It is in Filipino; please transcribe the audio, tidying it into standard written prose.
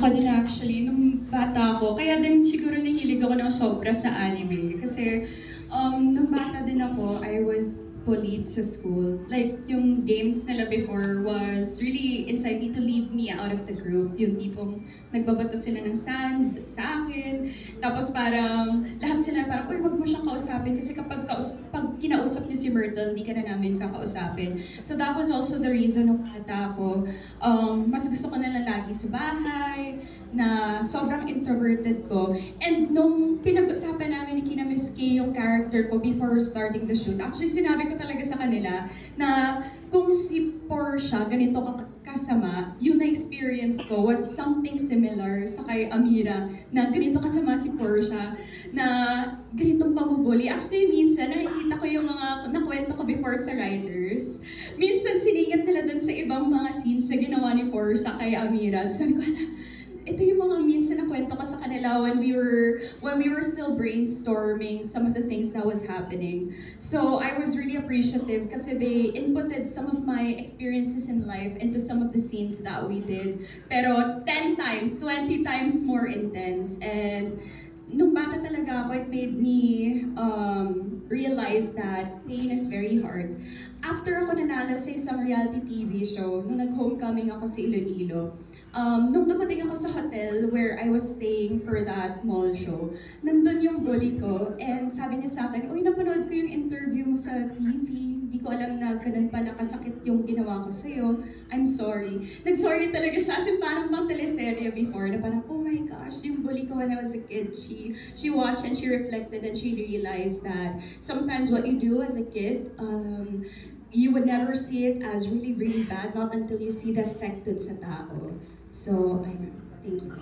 Ako din actually, nung bata ako, kaya din siguro nahilig ako ng sobra sa anime. Kasi nung bata din ako, I was bullied sa school. Like, yung games nila before was really inciting to leave me out of the group. Yung tipong nagbabato sila ng sand sa akin. Tapos parang, lahat sila parang, uy, wag mo siyang kausapin. Kasi pag kinausap niyo si Myrtle, hindi ka na namin kakausapin. So that was also the reason nung bata ako. Mas gusto ko na lang lagi sa bahay, na sobrang introverted ko. And nung pinag-usapan namin ni Kina Miss K yung character ko before starting the shoot, actually sinabi ko talaga sa kanila na kung si Portia ganito kasama, yung na-experience ko was something similar sa kay Amira, na ganito kasama si Portia, na ganitong pamubuli. Actually, minsan nakikita ko yung mga nakwento ko before sa writers. Minsan siningit nila dun sa ibang mga scenes na ginawa ni Portia kay Amira. Sabi ko, ito yung mga minsan na kwento ko sa kanila when we were still brainstorming some of the things that was happening. So I was really appreciative kasi they inputted some of my experiences in life into some of the scenes that we did. Pero 10 times, 20 times more intense. And nung bata talaga ako, it made me realize that pain is very hard. After ako nanalo sa isang reality TV show, nung nag-homecoming ako sa Iloilo, nung dumating ako sa hotel where I was staying for that mall show, nandun yung bully ko, and sabi niya sa akin, uy, napanood ko yung interview mo sa TV, hindi ko alam na ganun pala kasakit yung ginawa ko sa'yo, I'm sorry. Nag-sorry talaga siya, kasi parang bang teleserye before, na parang, oh my gosh, yung bully ko when I was a kid, she watched and she reflected and she realized that sometimes what you do as a kid, you would never see it as really, really bad, not until you see the effect dun sa tao. So, ayun. Thank you.